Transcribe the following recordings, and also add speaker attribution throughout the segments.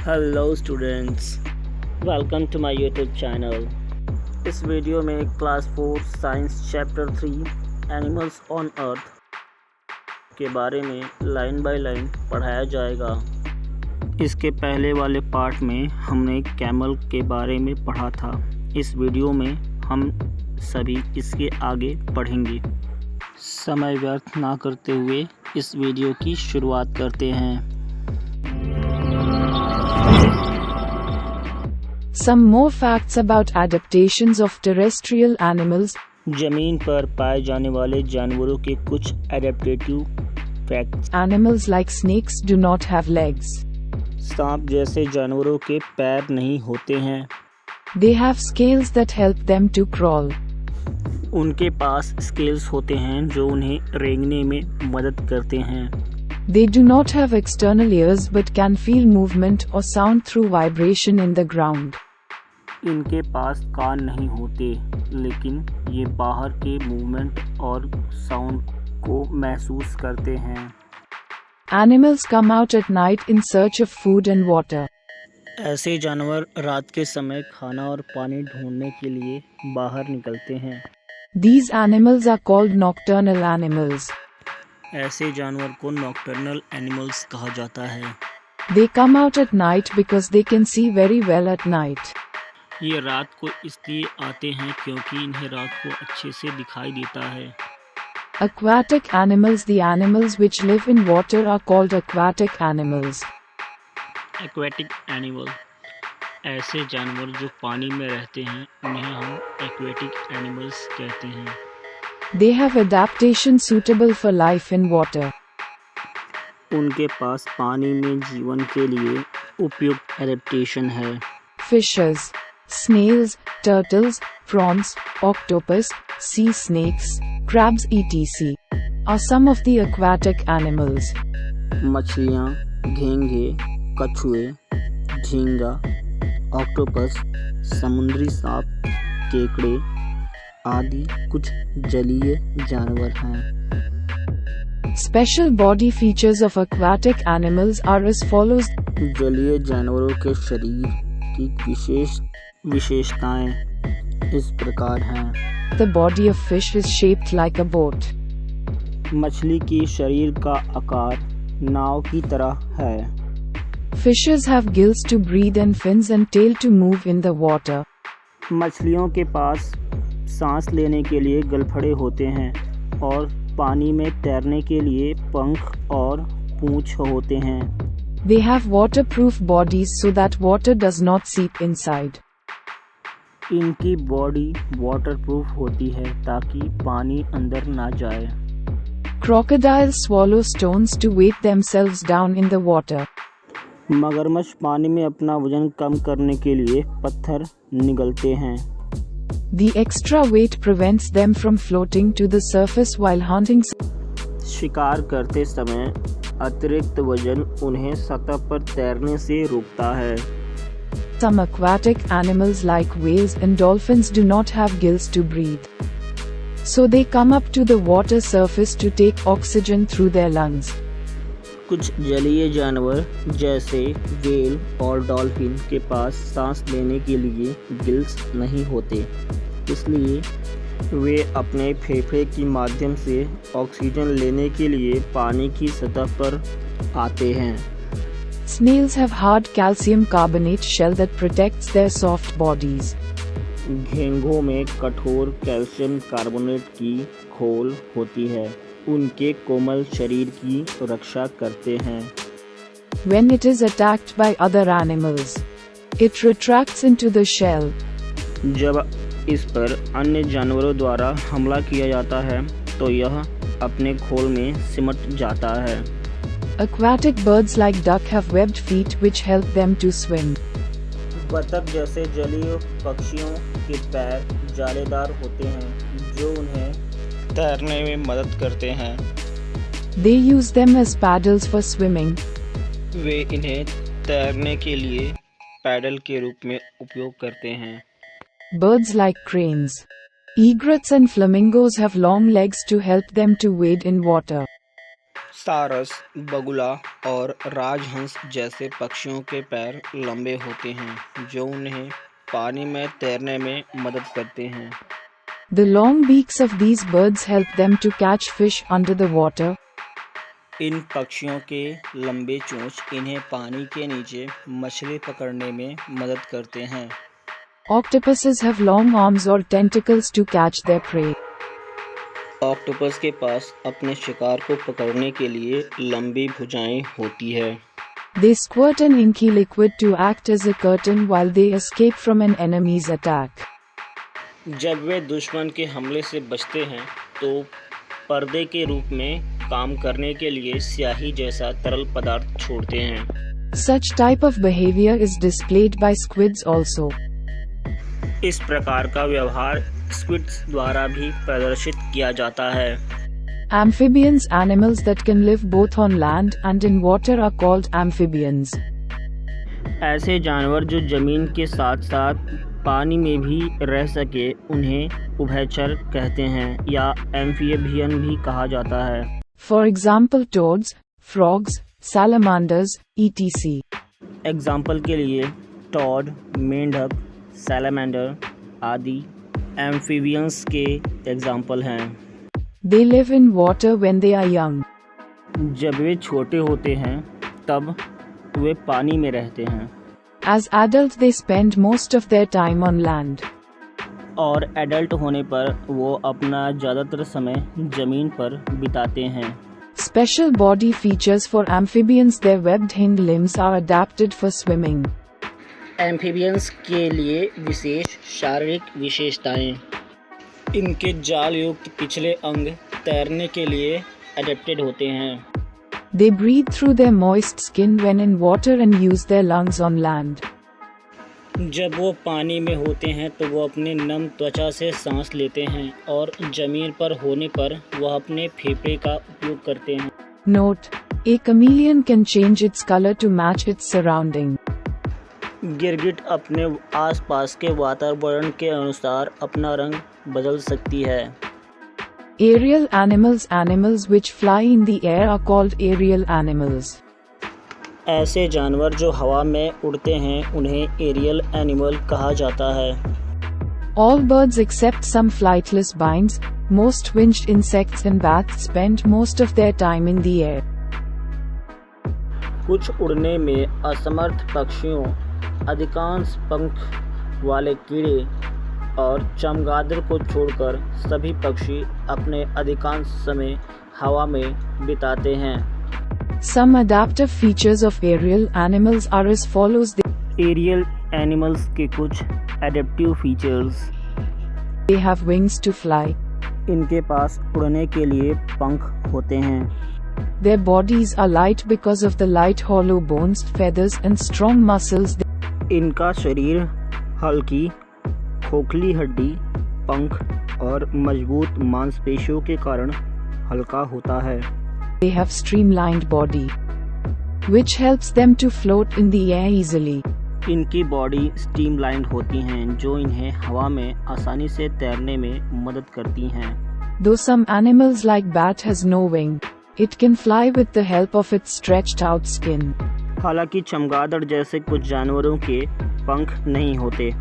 Speaker 1: Hello students, welcome to my YouTube channel. इस video में class 4 science chapter 3 animals on Earth के बारे में लाइन बाय लाइन पढ़ाया जाएगा। इसके पहले वाले पार्ट में हमने कैमल के बारे में पढ़ा था। इस वीडियो में हम सभी इसके आगे पढ़ेंगे। समय व्यर्थ ना करते हुए इस वीडियो की शुरुआत करते हैं।
Speaker 2: Some more facts about adaptations of terrestrial animals.
Speaker 1: जमीन पर पाए जाने वाले जानवरों के कुछ एडेप्टेटिव facts.
Speaker 2: Animals like snakes do not have legs.
Speaker 1: सांप जैसे जानवरों के पैर नहीं होते हैं।
Speaker 2: They have scales that help them to crawl.
Speaker 1: उनके पास स्केल्स होते हैं जो उन्हें रेंगने में मदद करते हैं।
Speaker 2: They do not have external ears but can feel movement or sound through vibration in the ground.
Speaker 1: इनके पास कान नहीं होते, लेकिन ये बाहर के मूवमेंट और साउंड को महसूस करते हैं।
Speaker 2: Animals come out at night in search of food and water.
Speaker 1: ऐसे जानवर रात के समय खाना और पानी ढूंढने के लिए बाहर निकलते हैं।
Speaker 2: These animals are called nocturnal animals.
Speaker 1: ऐसे जानवर को नॉकटर्नल एनिमल्स कहा जाता है।
Speaker 2: They come out at night because they can see very well at night.
Speaker 1: ये रात को इसलिए आते हैं क्योंकि इन्हें रात को अच्छे से दिखाई देता है।
Speaker 2: Aquatic animals. The animals which live in water are called aquatic animals.
Speaker 1: Aquatic animal, ऐसे जानवर जो पानी में रहते हैं उन्हें हम एक्वेटिक एनिमल्स कहते हैं।
Speaker 2: They have adaptation suitable for life in water.
Speaker 1: उनके पास पानी में जीवन के लिए उपयुक्त एडेप्टेशन है।
Speaker 2: Fishes, snails, turtles, prawns, octopus, sea snakes, crabs etc. are some of the aquatic animals.
Speaker 1: मछलियाँ, घोंघे, कछुए, झींगा, ऑक्टोपस, समुद्री सांप, केकड़े आदि कुछ जलीय जानवर हैं।
Speaker 2: Special body features of aquatic animals are as follows.
Speaker 1: जलीय जानवरों के शरीर की विशेषताएं इस प्रकार हैं।
Speaker 2: The body of fish is shaped like a boat.
Speaker 1: मछली की शरीर का आकार नाव की तरह है।
Speaker 2: Fishes have gills to breathe and fins and tail to move in the water.
Speaker 1: मछलियों के पास सांस लेने के लिए गलफड़े होते हैं और पानी में तैरने के लिए पंख और पूंछ होते हैं।
Speaker 2: They have waterproof bodies so that water does not seep inside.
Speaker 1: इनकी बॉडी वाटरप्रूफ होती है ताकि पानी अंदर ना जाए।
Speaker 2: Crocodiles swallow stones to weight themselves down in the water.
Speaker 1: मगरमच्छ पानी में अपना वजन कम करने के लिए पत्थर निगलते हैं।
Speaker 2: The extra weight prevents them from floating to the surface while hunting.
Speaker 1: शिकार करते समय अतिरिक्त वजन उन्हें सतह पर तैरने से रोकता है।
Speaker 2: Some aquatic animals like whales and dolphins do not have gills to breathe. So they come up to the water surface to take oxygen through their lungs.
Speaker 1: कुछ जलीय जानवर जैसे व्हेल और डॉल्फिन के पास सांस लेने के लिए गिल्स नहीं होते, इसलिए वे अपने फेफड़े के माध्यम से ऑक्सीजन लेने के लिए पानी की सतह पर आते हैं।
Speaker 2: Snails have hard calcium carbonate shell that protects their soft bodies.
Speaker 1: घोंघों में कठोर कैल्शियम कार्बोनेट की खोल होती है, उनके कोमल शरीर की रक्षा करते हैं।
Speaker 2: When it is attacked by other animals, it retracts into the shell.
Speaker 1: जब इस पर अन्य जानवरों द्वारा हमला किया जाता है तो यह अपने खोल में सिमट जाता है।
Speaker 2: Aquatic birds like duck have webbed feet which help them to swim.
Speaker 1: बतख जैसे जलीय पक्षियों के पैर जालीदार होते हैं जो उन्हें तैरने में मदद करते हैं।
Speaker 2: They use them as paddles for swimming.
Speaker 1: वे इन्हें तैरने के लिए पैडल के रूप में उपयोग करते हैं।
Speaker 2: Birds like cranes, egrets and flamingos have long legs to help them to wade in water.
Speaker 1: सारस, बगुला और राजहंस जैसे पक्षियों के पैर लंबे होते हैं जो उन्हें पानी में तैरने में मदद करते हैं।
Speaker 2: The long beaks of these birds help them to catch fish under the water.
Speaker 1: इन पक्षियों के लंबे चोंच इन्हें पानी के नीचे मछली पकड़ने में मदद करते हैं।
Speaker 2: Octopuses have long arms or tentacles to catch their prey.
Speaker 1: Octopus के पास अपने शिकार को पकड़ने के लिए लंबी भुजाएं होती है।
Speaker 2: They squirt an inky liquid to act as a curtain while they escape from an enemy's attack.
Speaker 1: जब वे दुश्मन के हमले से बचते हैं तो पर्दे के रूप में काम करने के लिए स्याही जैसा तरल पदार्थ छोड़ते हैं।
Speaker 2: Such type of behavior is displayed by squids also.
Speaker 1: इस प्रकार का व्यवहार स्क्विड्स द्वारा भी प्रदर्शित किया जाता है।
Speaker 2: Amphibians, animals that can live both on land and in water, are called amphibians.
Speaker 1: ऐसे जानवर जो जमीन के साथ साथ पानी में भी रह सके उन्हें उभयचर कहते हैं या एम्फिबियन भी कहा जाता है।
Speaker 2: For example, toads, frogs, salamanders, etc.
Speaker 1: Example के लिए टॉड, मेंढक, सैलामेंडर आदि एम्फीबियंस के एग्जाम्पल हैं।
Speaker 2: They live in water when they are young.
Speaker 1: जब वे छोटे होते हैं तब वे पानी में रहते हैं।
Speaker 2: As adults, they spend most of their time on land.
Speaker 1: और एडल्ट होने पर वो अपना ज़्यादातर समय ज़मीन पर बिताते हैं।
Speaker 2: Special body features for amphibians: their webbed hind limbs are adapted for swimming.
Speaker 1: Amphibians के लिए विशेष शारीरिक विशेषताएं: इनके जाल युक्त पिछले अंग तैरने के लिए अडेप्टेड होते हैं।
Speaker 2: They breathe through their moist skin when in water and use their lungs on land.
Speaker 1: जब वो पानी में होते हैं तो वो अपने नम त्वचा से सांस लेते हैं और जमीन पर होने पर वह अपने फेफड़े का उपयोग करते हैं।
Speaker 2: Note: a chameleon can change its color to match its surrounding.
Speaker 1: गिरगिट अपने आसपास के वातावरण के अनुसार अपना रंग बदल सकती है।
Speaker 2: Aerial animals: animals which fly in the air are called aerial animals.
Speaker 1: ऐसे जानवर जो हवा में उड़ते हैं उन्हें एरियल एनिमल कहा जाता है।
Speaker 2: All birds except some flightless binds, most winged insects and bats spend most of their time in the air.
Speaker 1: कुछ उड़ने में असमर्थ पक्षियों, अधिकांश पंख वाले कीड़े और चमगादड़ को छोड़कर सभी पक्षी अपने अधिकांश समय हवा में बिताते हैं।
Speaker 2: Some adaptive features of aerial animals are as follows.
Speaker 1: Aerial animals के कुछ adaptive features:
Speaker 2: They have wings to fly.
Speaker 1: इनके पास उड़ने के लिए पंख होते हैं।
Speaker 2: Their bodies are light because of the light hollow bones, feathers and strong muscles.
Speaker 1: इनका शरीर हल्की खोखली हड्डी, पंख और मजबूत मांसपेशियों के कारण हल्का होता है।
Speaker 2: They have streamlined body, which helps them to float in the air easily.
Speaker 1: इनकी बॉडी स्ट्रीमलाइंड होती हैं जो इन्हें हवा में आसानी से तैरने में मदद करती हैं।
Speaker 2: Though some animals like bat has no wing, it can fly with the help of its stretched out skin.
Speaker 1: हालांकि चमगादड़ जैसे कुछ जानवरों के पंख नहीं होते,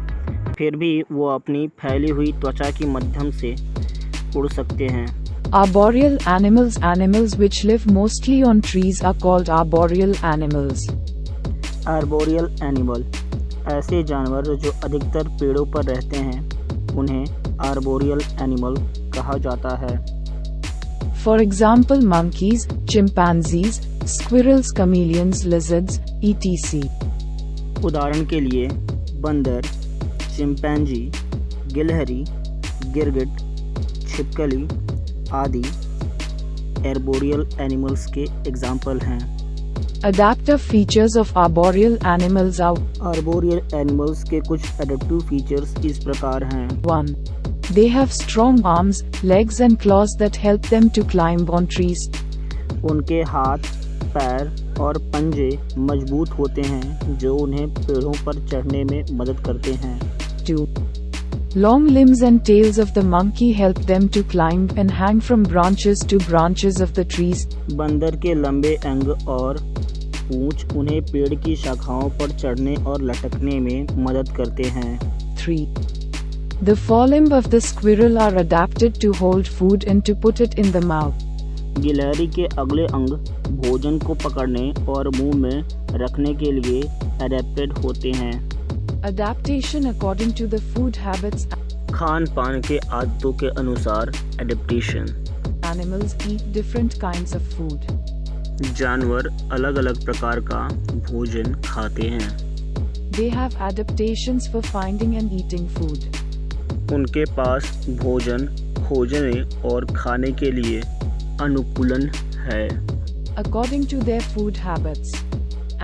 Speaker 1: फिर भी वो अपनी फैली हुई त्वचा की माध्यम से उड़ सकते हैं।
Speaker 2: Arboreal animals: animals which live mostly on trees are called arboreal animals.
Speaker 1: Arboreal animal: ऐसे जानवर जो अधिकतर पेड़ों पर रहते हैं उन्हें आर्बोरियल एनिमल कहा जाता है।
Speaker 2: For example, monkeys, chimpanzees, squirrels, chameleons, lizards, etc.
Speaker 1: उदाहरण के लिए बंदर, चिंपैंजी, गिलहरी, गिरगिट, छिपकली आदि आर्बोरियल एनिमल्स के एग्जाम्पल हैं।
Speaker 2: Adaptive features of arboreal animals are:
Speaker 1: arboreal animals के कुछ एडेप्टिव फीचर्स इस प्रकार हैं।
Speaker 2: 1. They have strong arms, legs and claws that help them to climb on trees.
Speaker 1: उनके हाथ, पैर और पंजे मजबूत होते हैं जो उन्हें पेड़ों पर चढ़ने में मदद करते हैं।
Speaker 2: 2. Long limbs and tails of the monkey help them to climb and hang from branches to branches of the trees.
Speaker 1: बंदर के लंबे अंग और पूंछ उन्हें पेड़ की शाखाओं पर चढ़ने और लटकने में मदद करते हैं।
Speaker 2: 3. The forelimb of the squirrel are adapted to hold food and to put it in the mouth.
Speaker 1: गिलहरी के अगले अंग भोजन को पकड़ने और मुंह में रखने के लिए एडेप्टेड होते हैं।
Speaker 2: Adaptation according to the food habits.
Speaker 1: Khan पान के आदतों के अनुसार adaptation.
Speaker 2: Animals eat different kinds of food.
Speaker 1: जानवर अलग अलग प्रकार का भोजन खाते हैं।
Speaker 2: They have adaptations for finding and eating food.
Speaker 1: उनके पास भोजन खोजने और खाने के लिए अनुकूलन है।
Speaker 2: According to their food habits,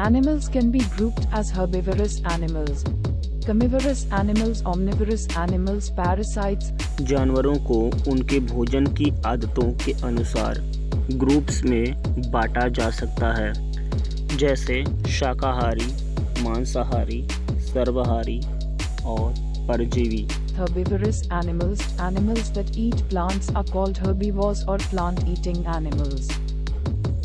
Speaker 2: animals can be grouped as herbivorous animals, carnivorous animals, omnivorous animals, parasites.
Speaker 1: जानवरों को उनके भोजन की आदतों के अनुसार ग्रुप्स में बांटा जा सकता है, जैसे शाकाहारी, मांसाहारी, सर्वाहारी और परजीवी।
Speaker 2: Herbivorous animals, animals that eat plants are called herbivores or plant-eating animals.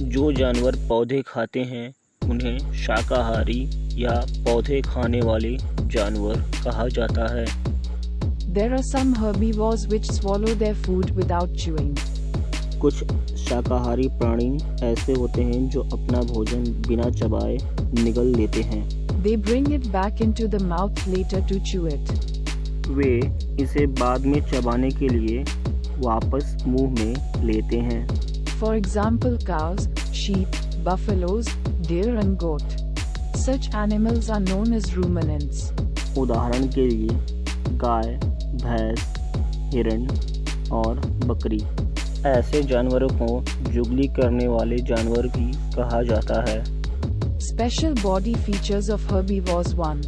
Speaker 1: जो जानवर पौधे खाते हैं उन्हें शाकाहारी या पौधे खाने वाले जानवर कहा जाता है।
Speaker 2: There are some herbivores which swallow their food without chewing.
Speaker 1: कुछ शाकाहारी प्राणी ऐसे होते हैं जो अपना भोजन बिना चबाए निगल लेते हैं।
Speaker 2: They bring it back into the mouth later to chew it.
Speaker 1: वे इसे बाद में चबाने के लिए वापस मुंह में लेते हैं।
Speaker 2: For example, cows, sheep, buffaloes, deer and goat. Such animals are known as ruminants.
Speaker 1: उदाहरण के लिए गाय, भैंस, हिरण और बकरी। ऐसे जानवरों को जुगली करने वाले जानवर भी कहा जाता है।
Speaker 2: Special body features of herbivores. 1.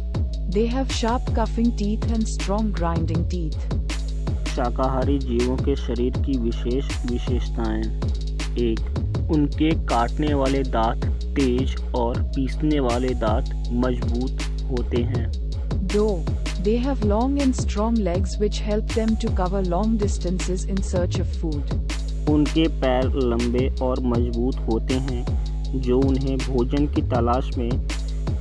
Speaker 2: They have sharp cuffing teeth and strong grinding teeth.
Speaker 1: शाकाहारी जीवों के शरीर की विशेष विशेषताएं। 1. उनके काटने वाले दांत तेज और पीसने वाले दांत मजबूत होते हैं।
Speaker 2: 2. They have long and strong legs which help them to cover long distances in search of food.
Speaker 1: उनके पैर लंबे और मजबूत होते हैं जो उन्हें भोजन की तलाश में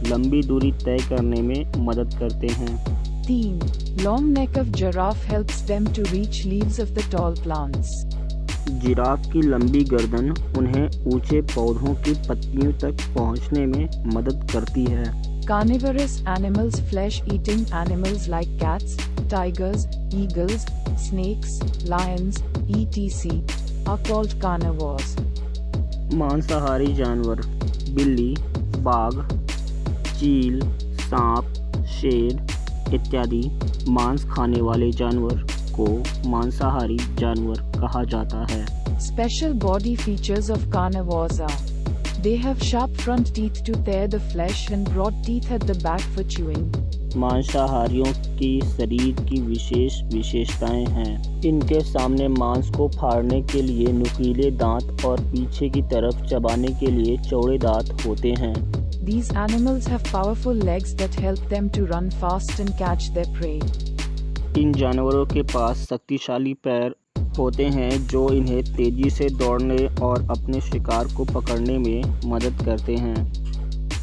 Speaker 1: लंबी दूरी तय करने में मदद करते हैं।
Speaker 2: 3. Long neck of giraffe helps them to reach leaves of the tall plants.
Speaker 1: Giraffe की लंबी गर्दन उन्हें ऊंचे पौधों की पत्तियों तक पहुंचने में मदद करती है।
Speaker 2: Carnivorous animals, flesh-eating animals like cats, tigers, eagles, snakes, lions, etc. are called carnivores.
Speaker 1: मांसाहारी जानवर बिल्ली, बाघ, चील, सांप, शेर इत्यादि मांस खाने वाले जानवर को मांसाहारी जानवर कहा जाता है।
Speaker 2: Special body features of carnivores are: they have sharp front teeth to tear the flesh and broad teeth at the back for chewing.
Speaker 1: मांसाहारियों की शरीर की विशेष विशेषताएं हैं। इनके सामने मांस को फाड़ने के लिए नुकीले दांत और पीछे की तरफ चबाने के लिए चौड़े दांत होते हैं।
Speaker 2: These animals have powerful legs that help them to run fast and catch their prey.
Speaker 1: इन जानवरों के पास शक्तिशाली पैर होते हैं जो इन्हें तेजी से दौड़ने और अपने शिकार को पकड़ने में मदद करते हैं।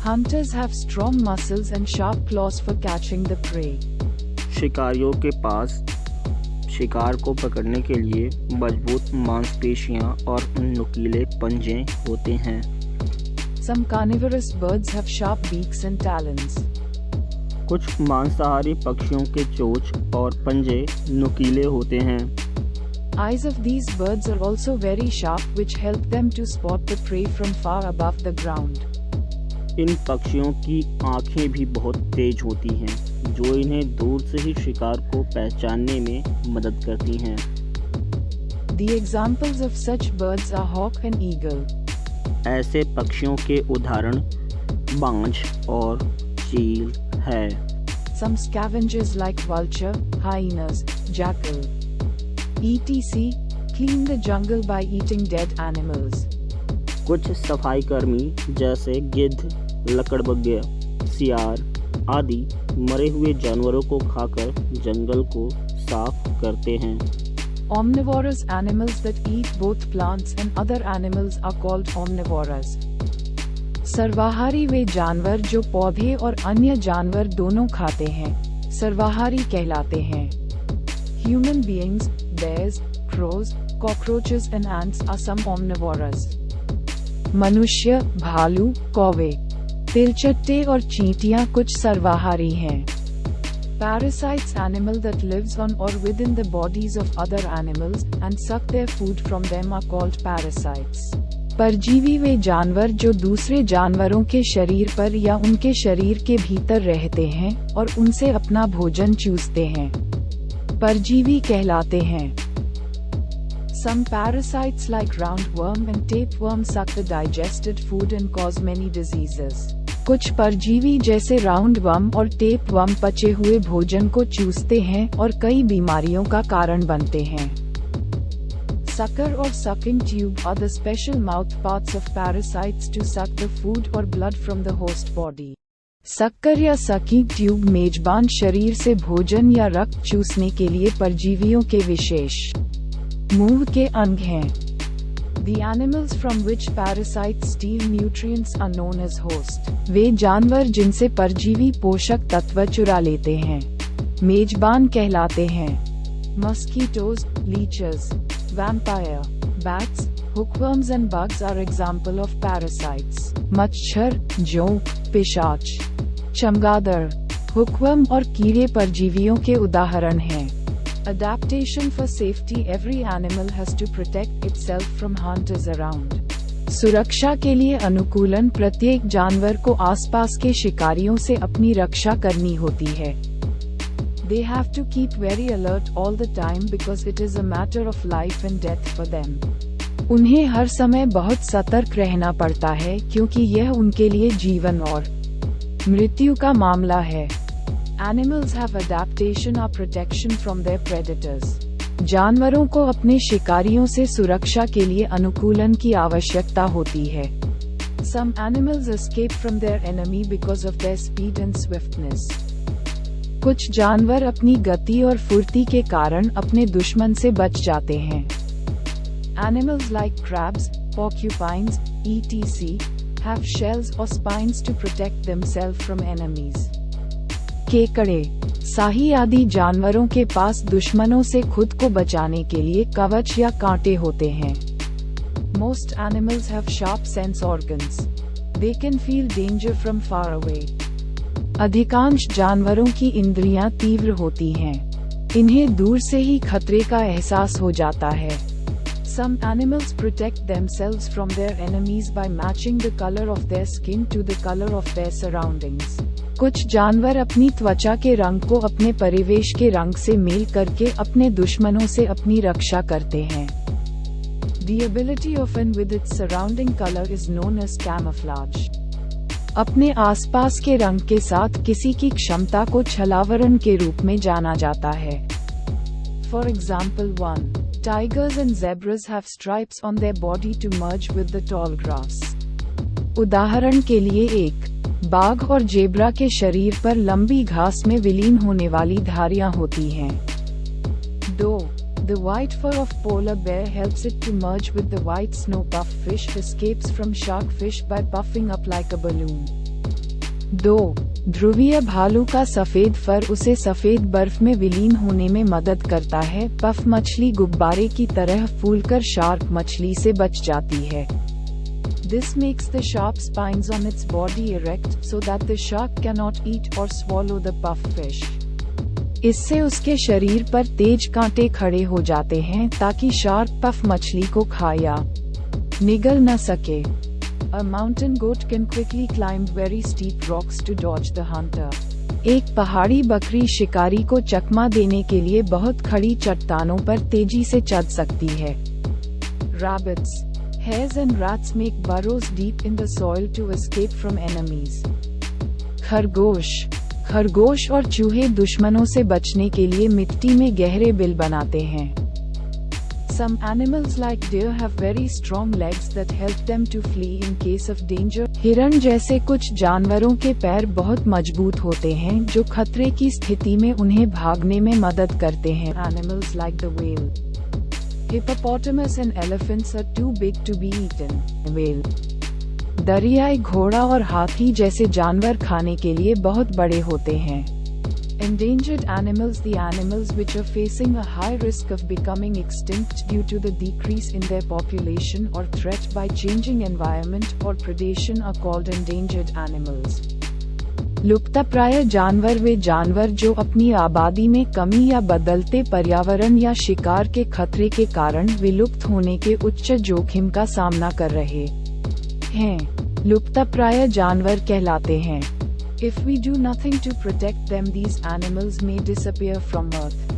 Speaker 2: Hunters have strong muscles and sharp claws for catching the prey.
Speaker 1: शिकारियों के पास शिकार को पकड़ने के लिए मजबूत मांसपेशियां और नुकीले पंजे होते हैं।
Speaker 2: Some carnivorous birds have sharp beaks and talons.
Speaker 1: कुछ मांसाहारी पक्षियों के चोंच और पंजे नुकीले होते हैं।
Speaker 2: Eyes of these birds are also very sharp, which help them to spot the prey from far above the ground.
Speaker 1: इन पक्षियों की आँखें भी बहुत तेज होती हैं जो इन्हें दूर से ही शिकार को पहचानने में मदद करती हैं।
Speaker 2: The examples of such birds are hawk and eagle.
Speaker 1: ऐसे पक्षियों के उदाहरण बाज और चील है।
Speaker 2: Some scavengers like vulture, hyenas, jackal, etc. clean the jungle by eating dead animals.
Speaker 1: कुछ सफाई कर्मी जैसे गिद्ध, लकड़बग्घे, सियार आदि मरे हुए जानवरों को खाकर जंगल को साफ करते हैं।
Speaker 2: Omnivorous animals that eat both plants and other animals are called omnivores. सर्वाहारी वे जानवर जो पौधे और अन्य जानवर दोनों खाते हैं, सर्वाहारी कहलाते हैं। Human beings, bears, crows, cockroaches and ants are some omnivores. मनुष्य, भालू, कौवे, तिलचट्टे और चींटियां कुछ सर्वाहारी हैं। Parasites, animal that lives on or within the bodies of other animals and suck their food from them are called parasites. परजीवी वे जानवर जो दूसरे जानवरों के शरीर पर या उनके शरीर के भीतर रहते हैं और उनसे अपना भोजन चूसते हैं, परजीवी कहलाते हैं। Some parasites like roundworm and tapeworm suck the digested food and cause many diseases. कुछ परजीवी जैसे राउंडवर्म और टेपवर्म पचे हुए भोजन को चूसते हैं और कई बीमारियों का कारण बनते हैं। Sucker or sucking tube are the special mouth parts of parasites to suck the food or blood from the host body. सक्कर या सकिंग ट्यूब मेजबान शरीर से भोजन या रक्त चूसने के लिए परजीवियों के विशेष मुंह के अंग हैं। The animals from which parasites steal nutrients are known as host. वे जानवर जिनसे परजीवी पोषक तत्व चुरा लेते हैं, मेजबान कहलाते हैं। Mosquitoes, leeches, vampire, bats, hookworms and bugs are example of parasites. मच्छर, जोंक, पिशाच, चमगादड़, हुकवर्म और कीड़े परजीवियों के उदाहरण हैं। Adaptation for safety, every animal has to protect itself from hunters around. सुरक्षा के लिए अनुकूलन, प्रत्येक जानवर को आसपास के शिकारियों से अपनी रक्षा करनी होती है। They have to keep very alert all the time because it is a matter of life and death for them. उन्हें हर समय बहुत सतर्क रहना पड़ता है क्योंकि यह उनके लिए जीवन और मृत्यु का मामला है। Animals have adaptation or protection from their predators. जानवरों को अपने शिकारियों से सुरक्षा के लिए अनुकूलन की आवश्यकता होती है। Some animals escape from their enemy because of their speed and swiftness. कुछ जानवर अपनी गति और फुर्ती के कारण अपने दुश्मन से बच जाते हैं। Animals like crabs, porcupines, etc. have shells or spines to protect themselves from enemies. केकड़े, साही आदि जानवरों के पास दुश्मनों से खुद को बचाने के लिए कवच या कांटे होते हैं। Most animals have sharp sense organs. They can feel danger from far away. अधिकांश जानवरों की इंद्रियां तीव्र होती हैं। इन्हें दूर से ही खतरे का एहसास हो जाता है। Some animals protect themselves from their enemies by matching the color of their skin to the color of their surroundings. कुछ जानवर अपनी त्वचा के रंग को अपने परिवेश के रंग से मेल करके अपने दुश्मनों से अपनी रक्षा करते हैं। The ability of and with its surrounding color is known as camouflage. अपने आसपास के रंग के साथ किसी की क्षमता को छलावरण के रूप में जाना जाता है। For example, 1. Tigers and zebras have stripes on their body to merge with the tall grass. उदाहरण के लिए एक बाघ और जेब्रा के शरीर पर लंबी घास में विलीन होने वाली धारियां होती हैं। 2. The white fur of polar bear helps it to merge with the white snow puff fish escapes from shark fish by puffing up like a balloon. 2. ध्रुवीय भालू का सफेद फर उसे सफेद बर्फ में विलीन होने में मदद करता है। पफ मछली गुब्बारे की तरह फूलकर शार्क मछली से बच जाती है। This makes the sharp spines on its body erect so that the shark cannot eat or swallow the puff fish. इससे उसके शरीर पर तेज कांटे खड़े हो जाते हैं ताकि शार्क पफ मछली को खा या निगल न सके। A mountain goat can quickly climb very steep rocks to dodge the hunter. एक पहाड़ी बकरी शिकारी को चकमा देने के लिए बहुत खड़ी चट्टानों पर तेजी से चढ़ सकती है। Rabbits, hares and rats make burrows deep in the soil to escape from enemies. खरगोश और चूहे दुश्मनों से बचने के लिए मिट्टी में गहरे बिल बनाते हैं। Some animals like deer have very strong legs that help them to flee in case of danger. हिरण जैसे कुछ जानवरों के पैर बहुत मजबूत होते हैं जो खतरे की स्थिति में उन्हें भागने में मदद करते हैं. Animals like the whale. Hippopotamus and elephants are too big to be eaten. Whale. दरियाई घोड़ा और हाथी जैसे जानवर खाने के लिए बहुत बड़े होते हैं. Endangered animals, the animals which are facing a high risk of becoming extinct due to the decrease in their population or threat by changing environment or predation are called endangered animals. लुप्तप्राय जानवर वे जानवर जो अपनी आबादी में कमी या बदलते पर्यावरण या शिकार के खतरे के कारण विलुप्त होने के उच्च जोखिम का सामना कर रहे हैं, लुप्तप्राय जानवर कहलाते हैं. If we do nothing to protect them, these animals may disappear from earth.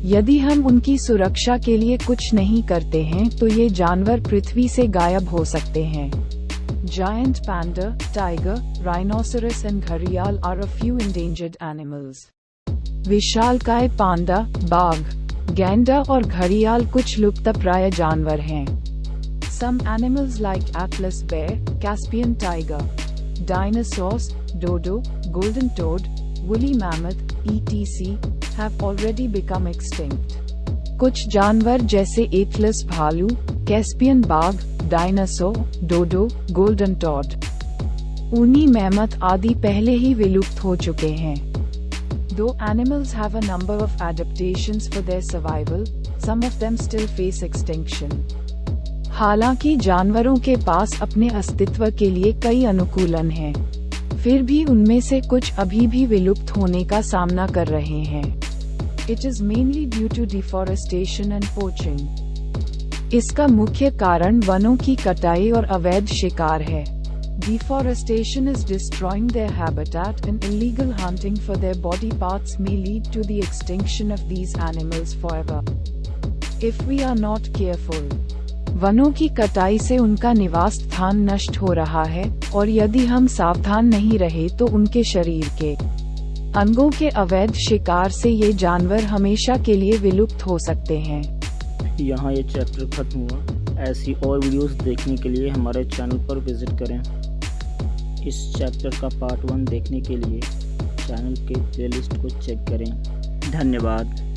Speaker 2: यदि हम उनकी सुरक्षा के लिए कुछ नहीं करते हैं तो ये जानवर पृथ्वी से गायब हो सकते हैं. Giant panda, tiger, rhinoceros and घड़ियाल are a few endangered animals. विशालकाय पांडा, बाघ, गैंडा और घड़ियाल कुछ लुप्तप्राय जानवर हैं. Some animals like Atlas bear, Caspian tiger, dinosaurs, dodo, golden toad, woolly mammoth, etc. have already become extinct. कुछ जानवर जैसे एटलस भालू, कैस्पियन बाघ, डायनासोर, डोडो, गोल्डन टॉड, ऊनी मैमथ आदि पहले ही विलुप्त हो चुके हैं. Though animals have a number of adaptations for their survival, some of them still face extinction. हालांकि जानवरों के पास अपने अस्तित्व के लिए कई अनुकूलन हैं, फिर भी उनमें से कुछ अभी भी विलुप्त होने का सामना कर रहे हैं. It is mainly due to deforestation and poaching. इसका मुख्य कारण वनों की कटाई और अवैध शिकार है. Deforestation is destroying their habitat and illegal hunting for their body parts may lead to the extinction of these animals forever. If we are not careful. वनों की कटाई से उनका निवास स्थान नष्ट हो रहा है और यदि हम सावधान नहीं रहे तो उनके शरीर के अंगों के अवैध शिकार से ये जानवर हमेशा के लिए विलुप्त हो सकते हैं.
Speaker 1: यहाँ ये चैप्टर खत्म हुआ. ऐसी और वीडियोस देखने के लिए हमारे चैनल पर विजिट करें. इस चैप्टर का पार्ट 1 देखने के लिए चैनल के प्लेलिस्ट को चेक करें. धन्यवाद.